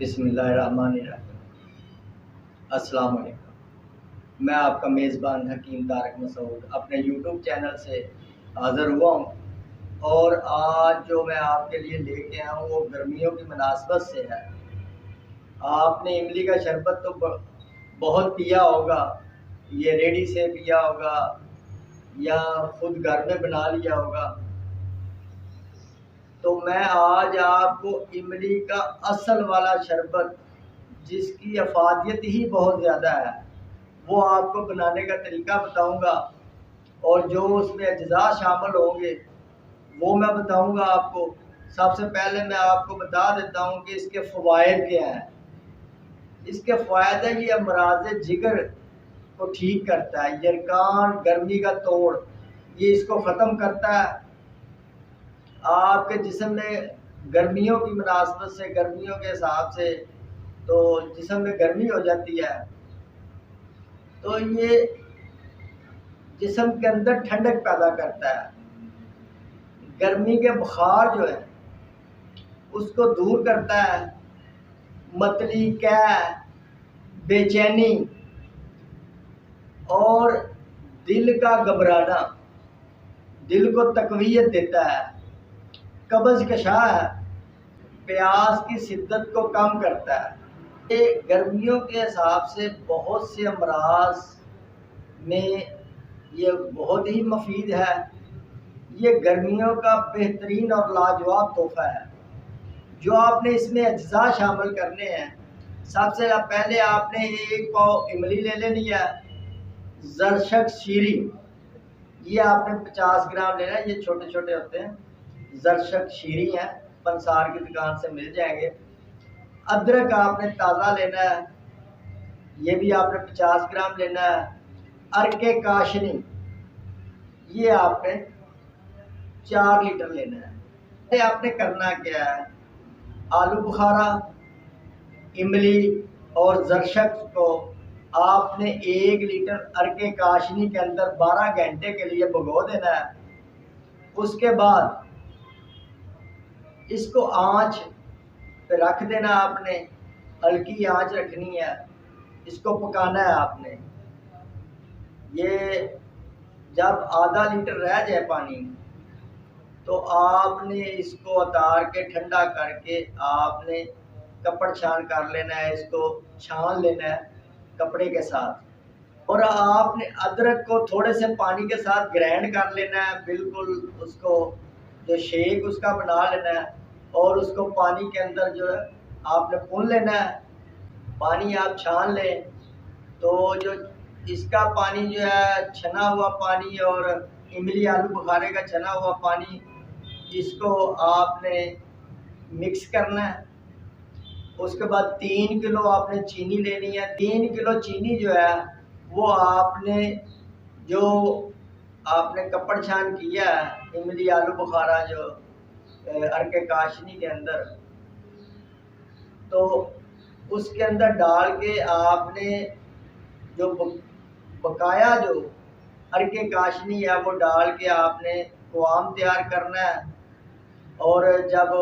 بسم اللہ الرحمن الرحیم۔ السلام علیکم، میں آپ کا میزبان حکیم طارق مسعود اپنے یوٹیوب چینل سے حاضر ہوا ہوں، اور آج جو میں آپ کے لیے لے کے آیا ہوں وہ گرمیوں کی مناسبت سے ہے۔ آپ نے املی کا شربت تو بہت پیا ہوگا، یہ ریڈی سے پیا ہوگا یا خود گھر میں بنا لیا ہوگا، تو میں آج آپ کو املی کا اصل والا شربت جس کی افادیت ہی بہت زیادہ ہے وہ آپ کو بنانے کا طریقہ بتاؤں گا، اور جو اس میں اجزاء شامل ہوں گے وہ میں بتاؤں گا آپ کو۔ سب سے پہلے میں آپ کو بتا دیتا ہوں کہ اس کے فوائد کیا ہیں۔ اس کے فوائد ہے یہ امراض جگر کو ٹھیک کرتا ہے، یرکان گرمی کا توڑ یہ اس کو ختم کرتا ہے۔ آپ کے جسم میں گرمیوں کی مناسبت سے، گرمیوں کے حساب سے تو جسم میں گرمی ہو جاتی ہے، تو یہ جسم کے اندر ٹھنڈک پیدا کرتا ہے، گرمی کے بخار جو ہے اس کو دور کرتا ہے، متلی، قے، بے چینی اور دل کا گھبرانا، دل کو تقویت دیتا ہے، قبض کشا ہے، پیاس کی شدت کو کم کرتا ہے۔ یہ گرمیوں کے حساب سے بہت سے امراض میں یہ بہت ہی مفید ہے۔ یہ گرمیوں کا بہترین اور لاجواب تحفہ ہے۔ جو آپ نے اس میں اجزاء شامل کرنے ہیں، سب سے پہلے آپ نے 1 پاؤ املی لے لینی ہے، زرشک شیری یہ آپ نے 50 گرام لینا ہے، یہ چھوٹے چھوٹے ہوتے ہیں، زرشک شیری ہیں، پنسار کی دکان سے مل جائیں گے۔ ادرک آپ نے تازہ لینا ہے، یہ بھی آپ نے 50 گرام لینا ہے۔ ارک کاشنی یہ آپ نے 4 لیٹر لینا ہے۔ یہ آپ نے کرنا کیا ہے، آلو بخارا، املی اور زرشک کو آپ نے 1 لیٹر ارک کاشنی کے اندر 12 گھنٹے کے لیے بھگو دینا ہے۔ اس کے بعد اس کو آنچ پہ رکھ دینا، آپ نے ہلکی آنچ رکھنی ہے، اس کو پکانا ہے آپ نے۔ یہ جب آدھا لیٹر رہ جائے پانی تو آپ نے اس کو اتار کے ٹھنڈا کر کے آپ نے کپڑ چھان کر لینا ہے، اس کو چھان لینا ہے کپڑے کے ساتھ، اور آپ نے ادرک کو تھوڑے سے پانی کے ساتھ گرائنڈ کر لینا ہے، بالکل اس کو جو شیک اس کا بنا لینا ہے، اور اس کو پانی کے اندر جو ہے آپ نے بھون لینا ہے۔ پانی آپ چھان لیں تو جو اس کا پانی جو ہے چھنا ہوا پانی اور املی آلو بخارے کا چھنا ہوا پانی، اس کو آپ نے مکس کرنا ہے۔ اس کے بعد 3 کلو آپ نے چینی لینی ہے۔ 3 کلو چینی جو ہے وہ آپ نے جو آپ نے کپڑ چھان کیا ہے املی آلو بخارا جو ارک کاشنی کے اندر، تو اس کے اندر ڈال کے آپ نے جو بقایا جو ارک کاشنی ہے وہ ڈال کے آپ نے قوام تیار کرنا ہے، اور جب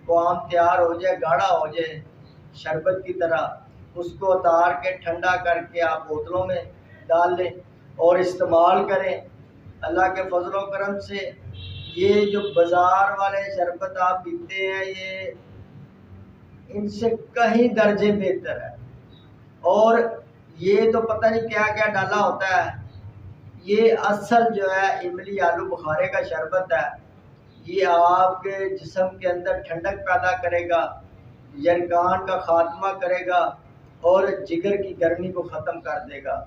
قوام تیار ہو جائے، گاڑھا ہو جائے شربت کی طرح، اس کو اتار کے ٹھنڈا کر کے آپ بوتلوں میں ڈال لیں اور استعمال کریں۔ اللہ کے فضل و کرم سے یہ جو بازار والے شربت آپ پیتے ہیں یہ ان سے کہیں درجے بہتر ہے، اور یہ تو پتہ نہیں کیا کیا ڈالا ہوتا ہے۔ یہ اصل جو ہے املی آلو بخارے کا شربت ہے، یہ آپ کے جسم کے اندر ٹھنڈک پیدا کرے گا، یرکان کا خاتمہ کرے گا اور جگر کی گرمی کو ختم کر دے گا۔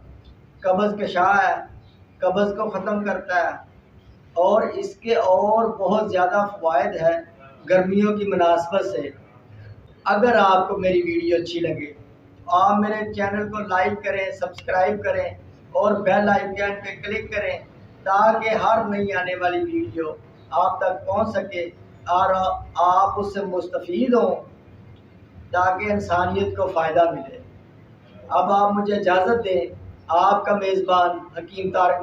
قبض کشا ہے، قبض کو ختم کرتا ہے، اور اس کے اور بہت زیادہ فوائد ہیں گرمیوں کی مناسبت سے۔ اگر آپ کو میری ویڈیو اچھی لگے تو آپ میرے چینل کو لائک کریں، سبسکرائب کریں اور بیل آئیکن پہ کلک کریں تاکہ ہر نئی آنے والی ویڈیو آپ تک پہنچ سکے اور آپ اس سے مستفید ہوں، تاکہ انسانیت کو فائدہ ملے۔ اب آپ مجھے اجازت دیں، آپ کا میزبان حکیم طارق